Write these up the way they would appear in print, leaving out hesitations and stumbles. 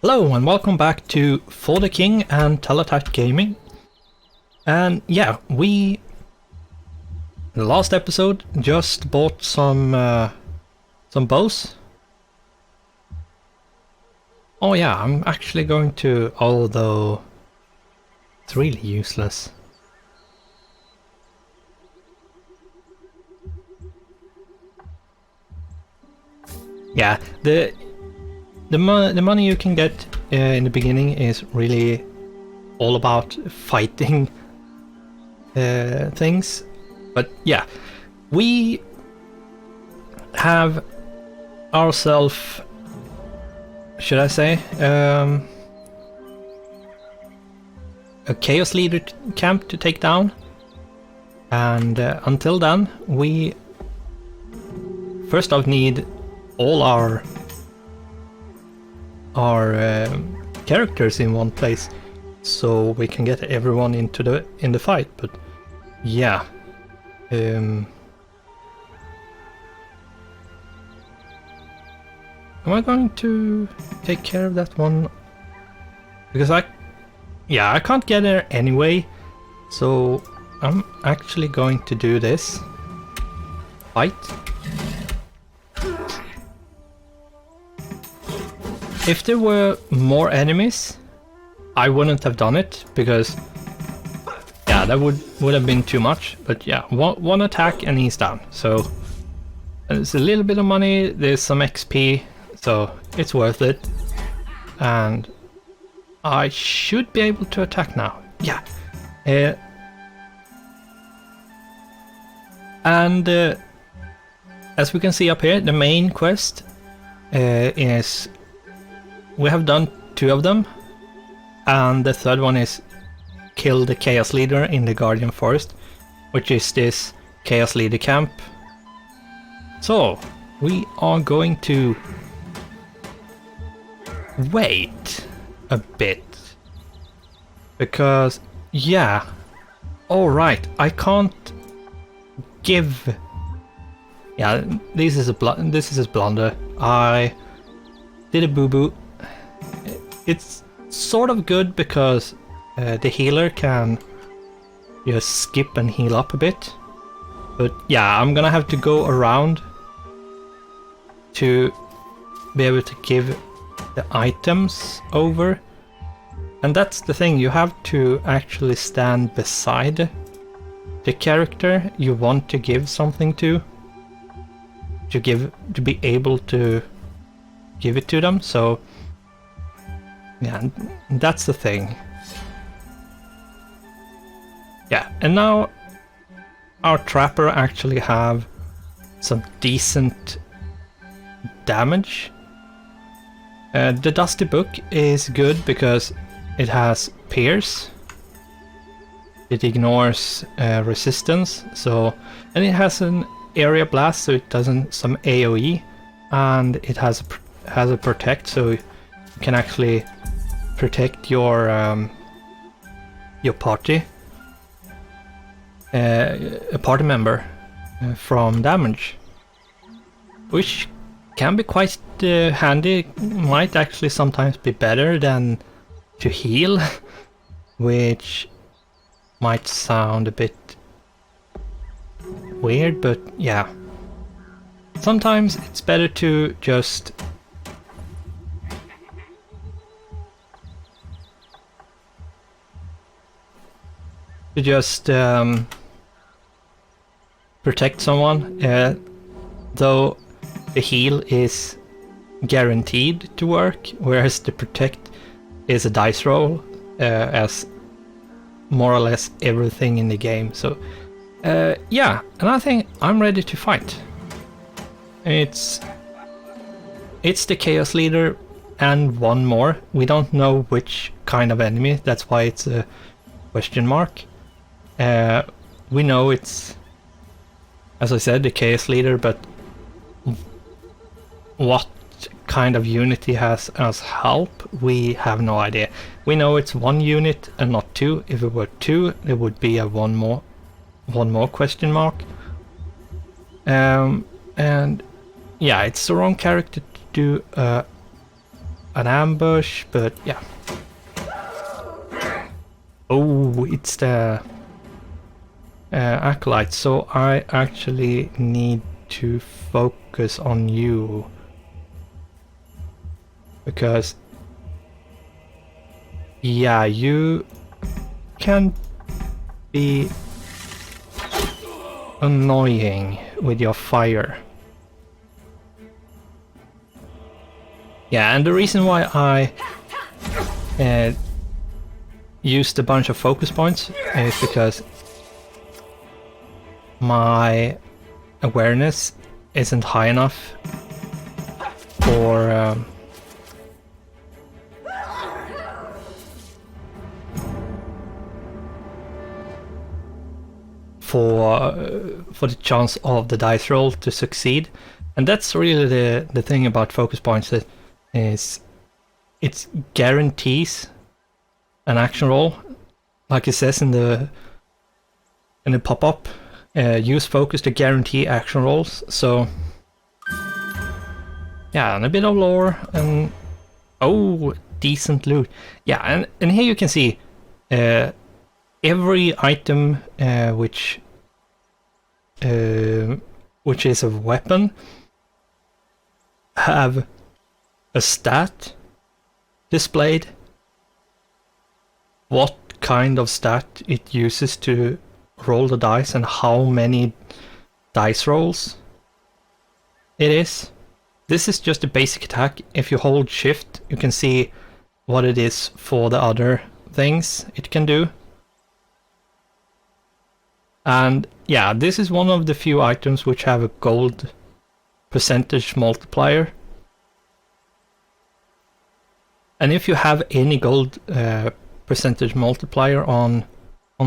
Hello and welcome back to For the King and TellerTactGaming. And yeah, we in the last episode just bought some bows. Oh yeah, I'm actually going to, although it's really useless. Yeah, the money you can get in the beginning is really all about fighting things, but yeah, we have ourselves, should I say, a Chaos Leader camp to take down, and until then we first off need all our characters in one place so we can get everyone into the fight. But yeah, am I going to take care of that one? Because I can't get there anyway, so I'm actually going to do this fight. If there were more enemies, I wouldn't have done it, because yeah, that would have been too much. But yeah, one attack and he's down. So there's a little bit of money, there's some XP, so it's worth it. And I should be able to attack now. Yeah. As we can see up here, the main quest is, we have done 2 of them, and the third one is kill the Chaos Leader in the Guardian Forest, which is this Chaos Leader camp. So we are going to wait a bit, because yeah, alright, I can't give, yeah, this is a blunder. I did a boo-boo. It's sort of good because the healer can just skip and heal up a bit. But yeah, I'm gonna have to go around to be able to give the items over. And that's the thing, you have to actually stand beside the character you want to give something to be able to give it to them. So yeah, that's the thing. Yeah, and now our trapper actually have some decent damage. The Dusty Book is good because it has Pierce. It ignores resistance, so, and it has an area blast, so it doesn't, some AoE, and it has a protect, so you can actually protect your party, a party member from damage, which can be quite handy. Might actually sometimes be better than to heal, which might sound a bit weird, but yeah, sometimes it's better to just protect someone, though the heal is guaranteed to work, whereas the protect is a dice roll, as more or less everything in the game. So yeah, and I think I'm ready to fight. It's the Chaos Leader and one more. We don't know which kind of enemy, that's why it's a question mark. We know it's, as I said, the Chaos Leader, but what kind of unit he has as help, we have no idea. We know it's 1 unit and not 2. If it were 2, it would be a one more question mark. And yeah, it's the wrong character to do a an ambush, but yeah. Oh, it's the acolyte, so I actually need to focus on you. Because, yeah, you can be annoying with your fire. Yeah, and the reason why I used a bunch of focus points is because my awareness isn't high enough for the chance of the dice roll to succeed. And that's really the thing about focus points, that is it guarantees an action roll, like it says in the pop-up. Use focus to guarantee action rolls. So yeah, and a bit of lore, and oh, decent loot. Yeah, and here you can see every item which is a weapon have a stat displayed, what kind of stat it uses to roll the dice and how many dice rolls it is. This is just a basic attack. If you hold shift, you can see what it is for the other things it can do. And yeah, this is one of the few items which have a gold percentage multiplier. And if you have any gold percentage multiplier on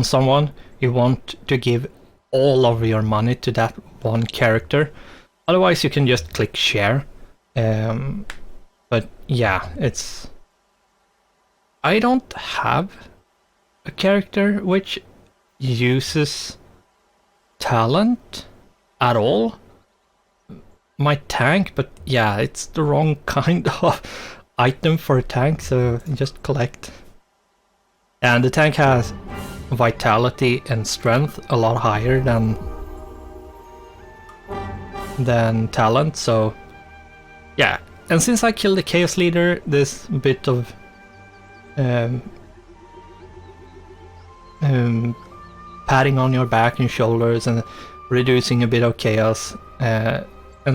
someone, you want to give all of your money to that one character. Otherwise you can just click share. But yeah, it's... I don't have a character which uses talent at all. My tank, but yeah, it's the wrong kind of item for a tank, so just collect. And the tank has vitality and strength a lot higher than talent, so yeah. And since I killed the Chaos Leader, this bit of patting on your back and shoulders and reducing a bit of chaos, and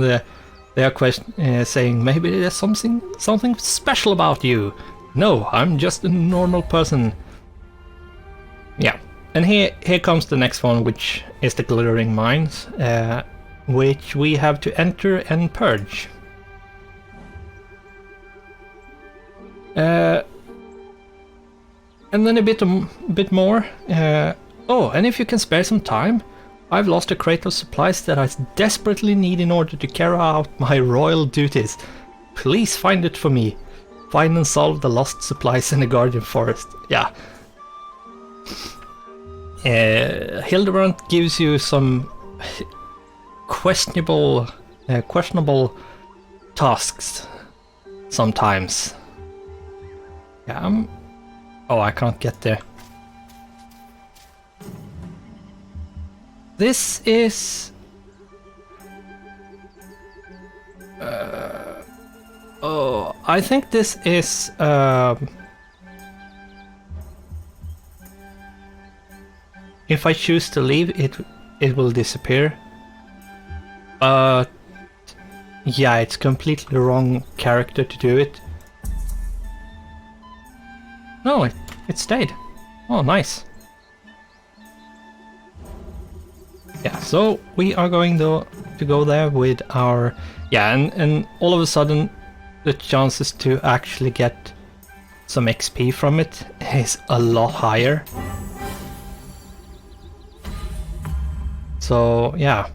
they are saying maybe there's something special about you. No, I'm just a normal person. Yeah, and here comes the next one, which is the Glittering Mines, which we have to enter and purge. And then a bit more. Oh, and if you can spare some time, I've lost a crate of supplies that I desperately need in order to carry out my royal duties. Please find it for me. Find and solve the lost supplies in the Guardian Forest. Yeah. Hildebrand gives you some questionable tasks sometimes. Yeah. Oh, I can't get there. This is... oh, I think this is... if I choose to leave, it will disappear. But... yeah, it's completely the wrong character to do it. No, it stayed. Oh, nice. Yeah, so we are going to go there with our... yeah, and all of a sudden the chances to actually get some XP from it is a lot higher. So, yeah.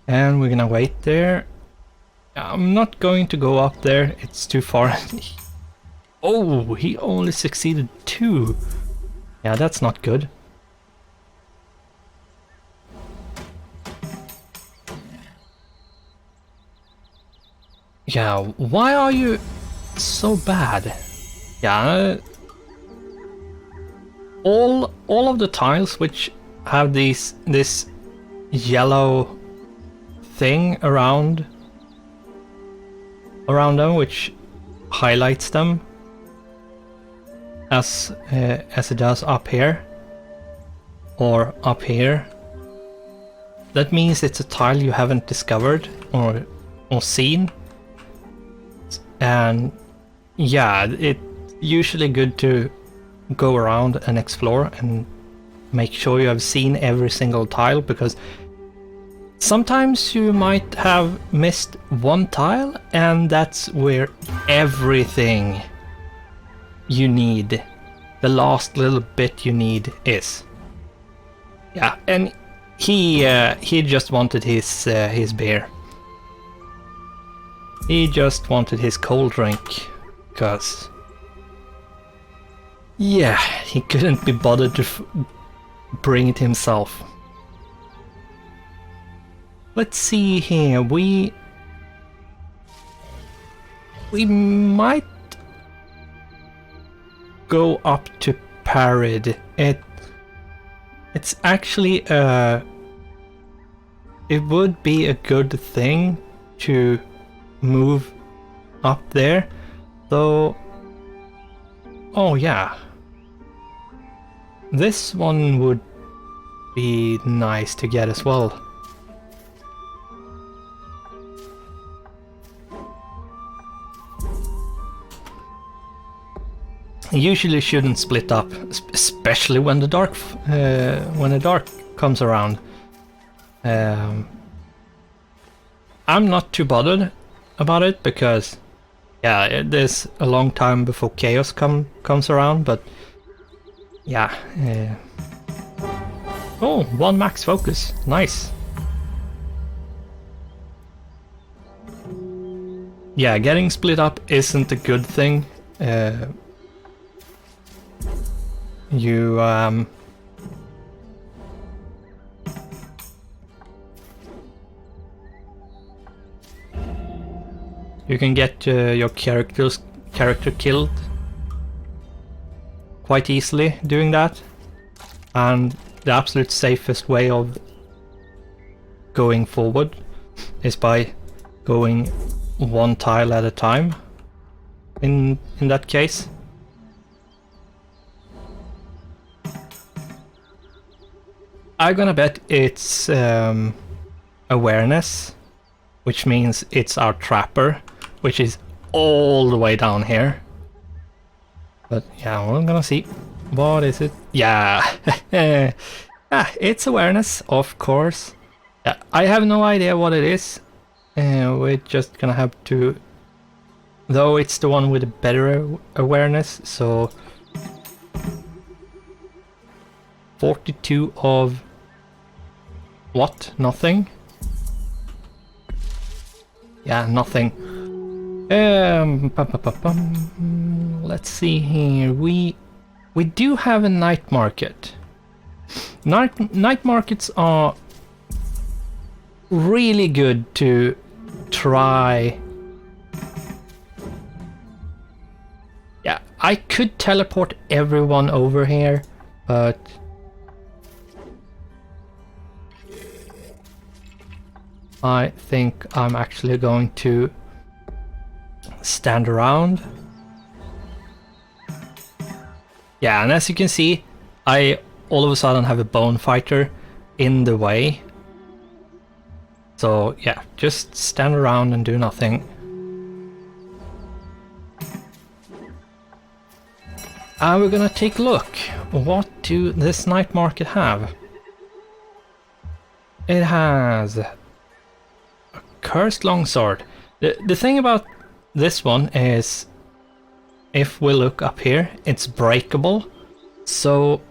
And we're gonna wait there. I'm not going to go up there, it's too far. Oh, he only succeeded 2. Yeah, that's not good. Yeah, why are you so bad? Yeah, all of the tiles which have this yellow thing around them, which highlights them as it does up here or up here. That means it's a tile you haven't discovered or seen. And yeah, it's usually good to go around and explore and make sure you have seen every single tile, because sometimes you might have missed one tile and that's where everything you need, the last little bit you need, is. Yeah, and he just wanted his beer. He just wanted his cold drink, cause yeah, he couldn't be bothered to bring it himself. Let's see here. We might go up to Parid. It's actually it would be a good thing to move up there, though. Oh yeah, this one would be nice to get as well. Usually shouldn't split up, especially when the dark comes around. I'm not too bothered about it because, yeah, there's a long time before chaos comes around. But yeah. Oh, 1 max focus, nice. Yeah, getting split up isn't a good thing. You can get your character killed quite easily doing that, and the absolute safest way of going forward is by going one tile at a time. In that case. I'm gonna bet it's awareness, which means it's our trapper, which is all the way down here. But yeah, we're gonna see. What is it? Yeah, it's awareness, of course. Yeah, I have no idea what it is. We're just gonna have to. Though it's the one with a better awareness, so 42 of. What? Nothing? Yeah, nothing. Let's see here. We do have a night market. Night markets are really good to try. Yeah, I could teleport everyone over here, but I think I'm actually going to stand around. Yeah, and as you can see, I all of a sudden have a bone fighter in the way. So yeah, just stand around and do nothing. And we're gonna take a look. What do this night market have? It has Cursed Longsword. The thing about this one is, if we look up here, it's breakable. So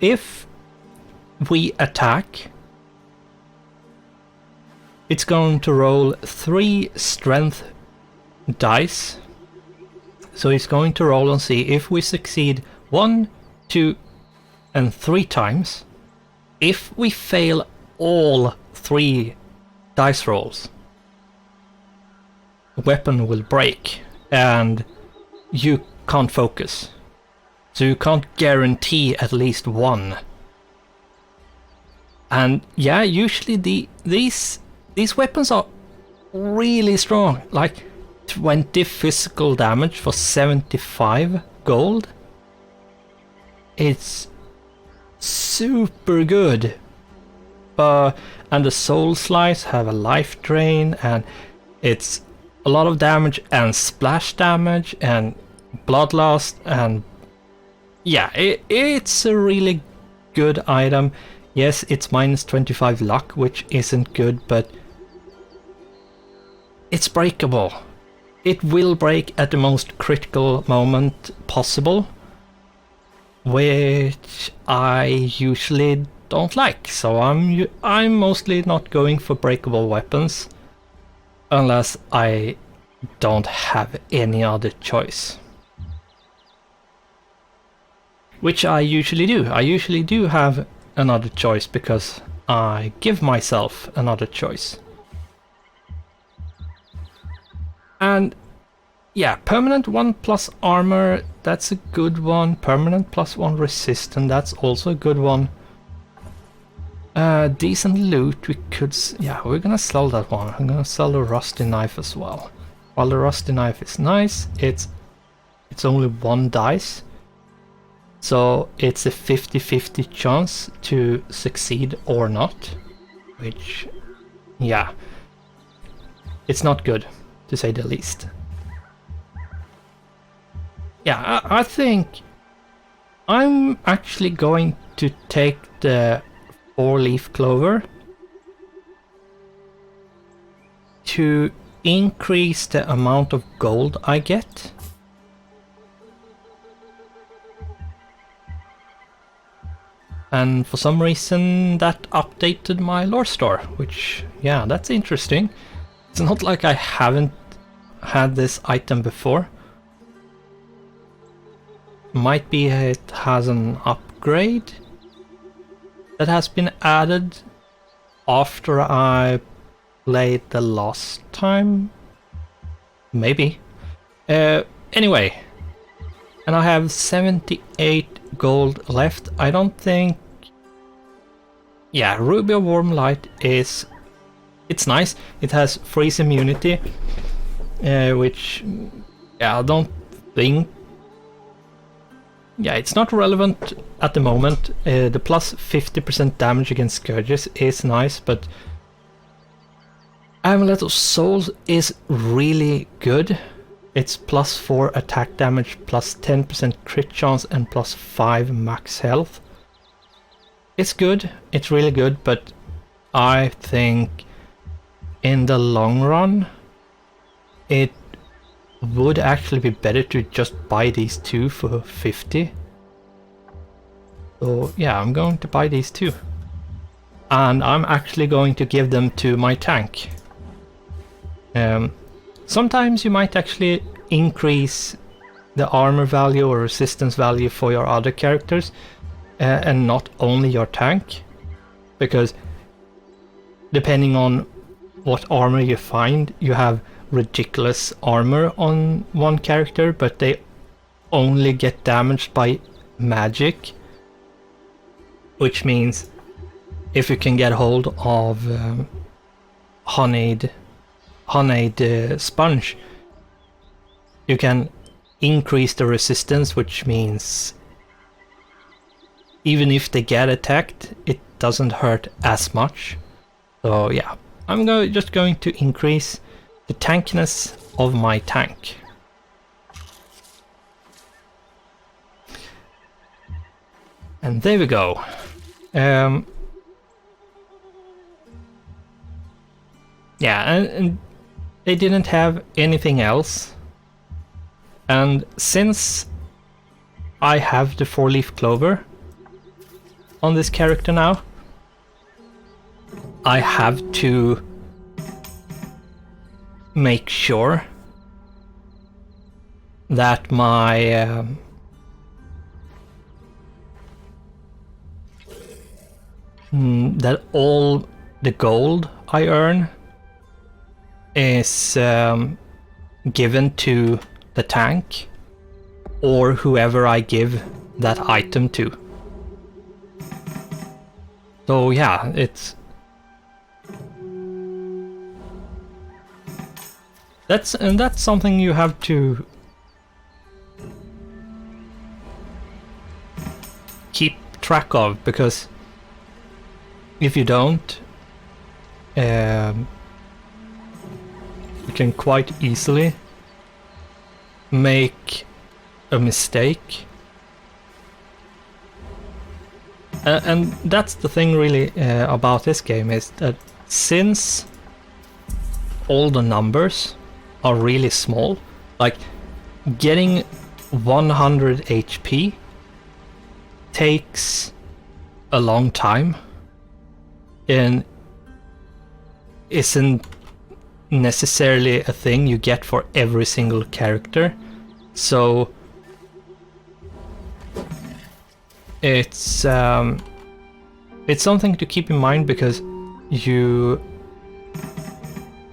if we attack, it's going to roll 3 strength dice. So it's going to roll and see if we succeed 1, 2, and 3 times. If we fail all 3 dice rolls, weapon will break and you can't focus. So you can't guarantee at least one. And yeah, usually these weapons are really strong, like 20 physical damage for 75 gold. It's super good. And the soul slice have a life drain, and it's a lot of damage and splash damage and bloodlust, and yeah, it's a really good item. Yes, it's minus 25 luck, which isn't good, but it's breakable. It will break at the most critical moment possible, which I usually don't like. So I'm mostly not going for breakable weapons unless I don't have any other choice. Which I usually do. I usually do have another choice because I give myself another choice. And yeah, permanent 1+ armor, that's a good one. Permanent +1 resistant, that's also a good one. Decent loot, we could... yeah, we're gonna sell that one. I'm gonna sell the rusty knife as well. While the rusty knife is nice, it's only 1 dice. So it's a 50-50 chance to succeed or not. Which, yeah, it's not good, to say the least. Yeah, I think I'm actually going to take the 4-leaf clover to increase the amount of gold I get. And for some reason that updated my lore store, which, yeah, that's interesting. It's not like I haven't had this item before. Might be it has an upgrade that has been added after I played the last time. Maybe. Anyway, and I have 78 gold left. I don't think... yeah, Ruby of Warm Light is... it's nice. It has freeze immunity, which... yeah, I don't think... yeah, it's not relevant at the moment. The plus 50% damage against Scourges is nice, but Amulet of Souls is really good. It's +4 attack damage, +10% crit chance, and +5 max health. It's good, it's really good, but I think in the long run it would actually be better to just buy these two for 50. So yeah, I'm going to buy these two. And I'm actually going to give them to my tank. Sometimes you might actually increase the armor value or resistance value for your other characters, and not only your tank, because depending on what armor you find, you have ridiculous armor on one character, but they only get damaged by magic, which means if you can get hold of honeyed sponge, you can increase the resistance, which means even if they get attacked, it doesn't hurt as much. So yeah, I'm just going to increase the tankiness of my tank. And there we go. Yeah, and they didn't have anything else. And since I have the 4-leaf clover on this character now, I have to make sure that my that all the gold I earn is given to the tank or whoever I give that item to. So yeah, that's something you have to keep track of, because if you don't, you can quite easily make a mistake. And that's the thing really about this game, is that since all the numbers are really small, like getting 100 HP takes a long time and isn't necessarily a thing you get for every single character. So it's something to keep in mind, because you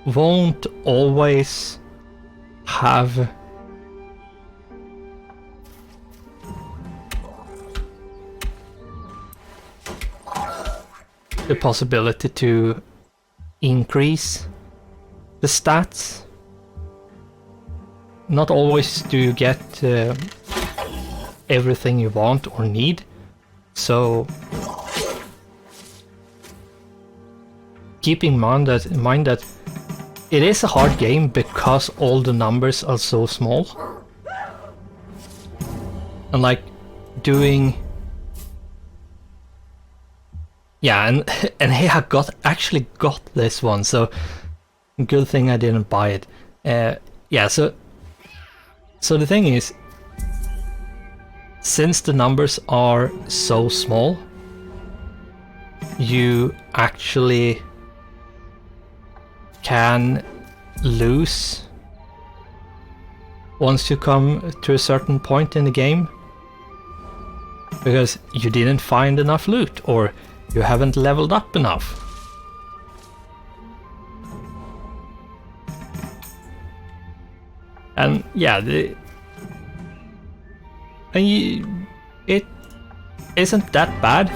won't always have the possibility to increase the stats. Not always do you get everything you want or need, so keep in mind that it is a hard game because all the numbers are so small. And like doing... Yeah, and hey, I actually got this one, so good thing I didn't buy it. Yeah, so the thing is, since the numbers are so small, you actually can lose once you come to a certain point in the game, because you didn't find enough loot, or you haven't leveled up enough. And yeah, it isn't that bad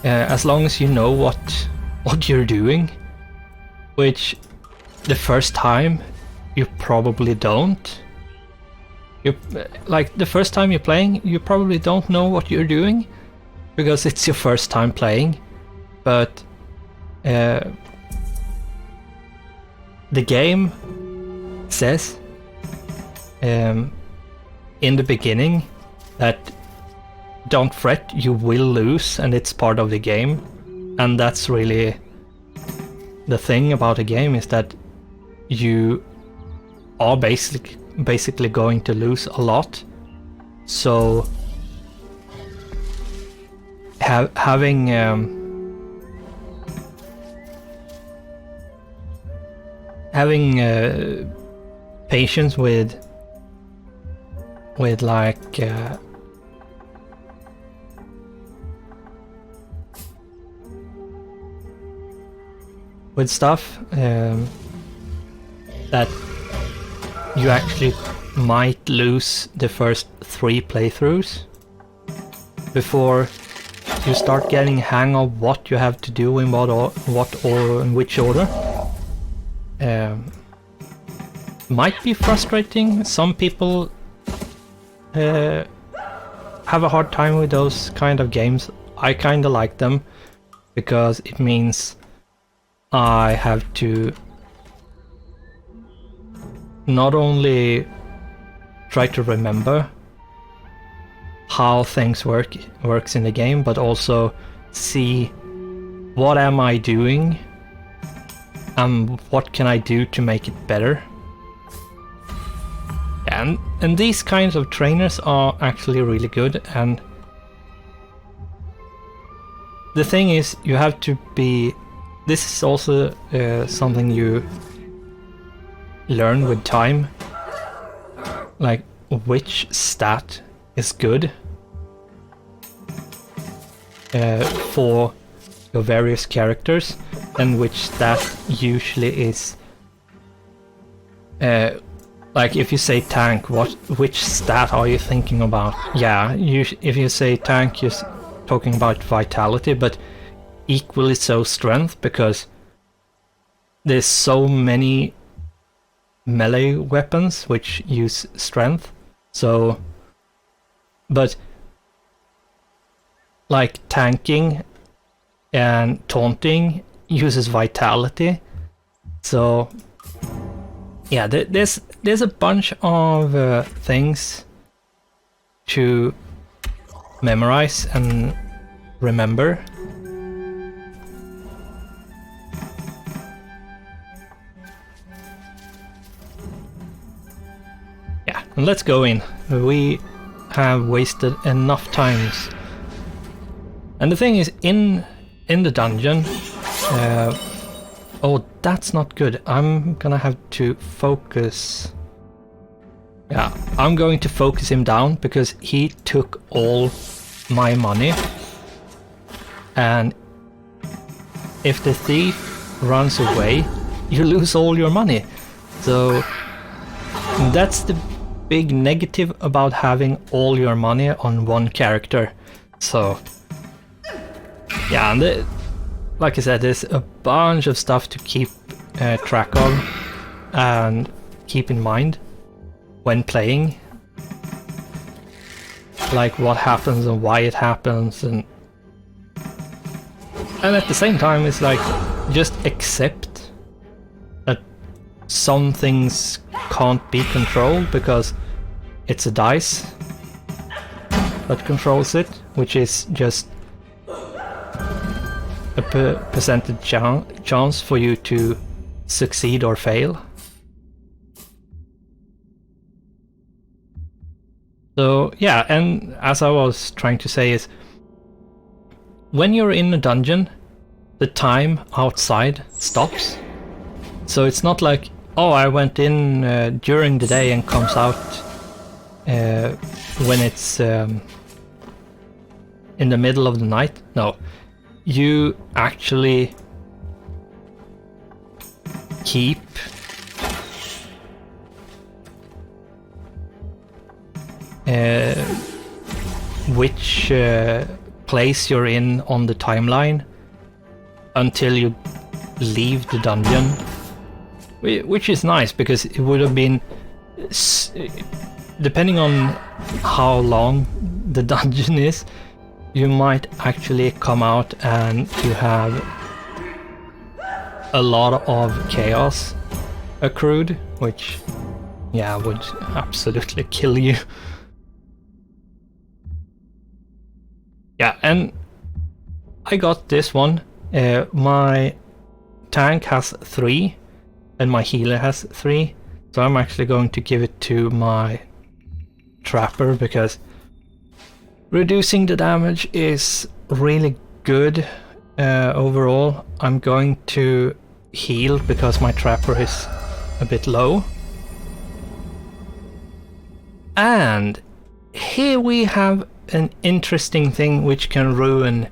as long as you know what you're doing, which the first time you probably don't. Like the first time you're playing, you probably don't know what you're doing, because it's your first time playing, but the game says in the beginning that don't fret, you will lose, and it's part of the game. And that's really the thing about a game, is that you are basically going to lose a lot. So having patience with like with stuff that you actually might lose the first 3 playthroughs before you start getting hang of what you have to do in what or in which order. Might be frustrating. Some people have a hard time with those kind of games. I kind of like them because it means I have to not only try to remember how things works in the game, but also see what am I doing and what can I do to make it better. And these kinds of trainers are actually really good, and the thing is, you have to be... This is also something you learn with time, like which stat is good for your various characters, and which stat usually is Like if you say tank, which stat are you thinking about? Yeah, if you say tank, you're talking about vitality, but equally so strength, because there's so many melee weapons which use strength. So, but like tanking and taunting uses vitality. So yeah, there's a bunch of things to memorize and remember. Yeah, and let's go in. We have wasted enough times. And the thing is, in the dungeon, oh, that's not good. I'm gonna have to focus. Yeah, I'm going to focus him down because he took all my money. And if the thief runs away, you lose all your money. So that's the big negative about having all your money on one character. So yeah, and like I said, there's a bunch of stuff to keep track of and keep in mind when playing. Like what happens and why it happens, and at the same time it's like just accept that some things can't be controlled because it's a dice that controls it, which is just a percentage chance for you to succeed or fail. So yeah, and as I was trying to say is, when you're in a dungeon, the time outside stops. So it's not like, oh, I went in during the day and comes out when it's in the middle of the night. No, you actually keep which place you're in on the timeline until you leave the dungeon, which is nice because it would have been, depending on how long the dungeon is, you might actually come out and you have a lot of chaos accrued, which yeah, would absolutely kill you. Yeah, and I got this one. My tank has 3 and my healer has 3, so I'm actually going to give it to my trapper because reducing the damage is really good overall. I'm going to heal because my trapper is a bit low. And here we have an interesting thing which can ruin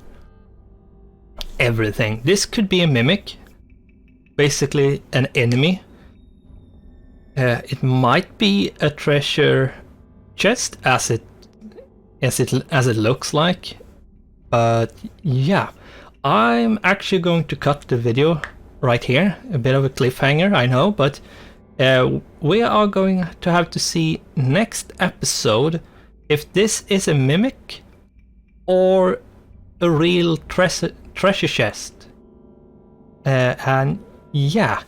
everything. This could be a mimic, basically an enemy. It might be a treasure chest as it looks like, but yeah, I'm actually going to cut the video right here. A bit of a cliffhanger, I know, but we are going to have to see next episode if this is a mimic or a real treasure chest. And yeah,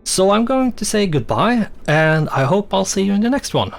so I'm going to say goodbye, and I hope I'll see you in the next one.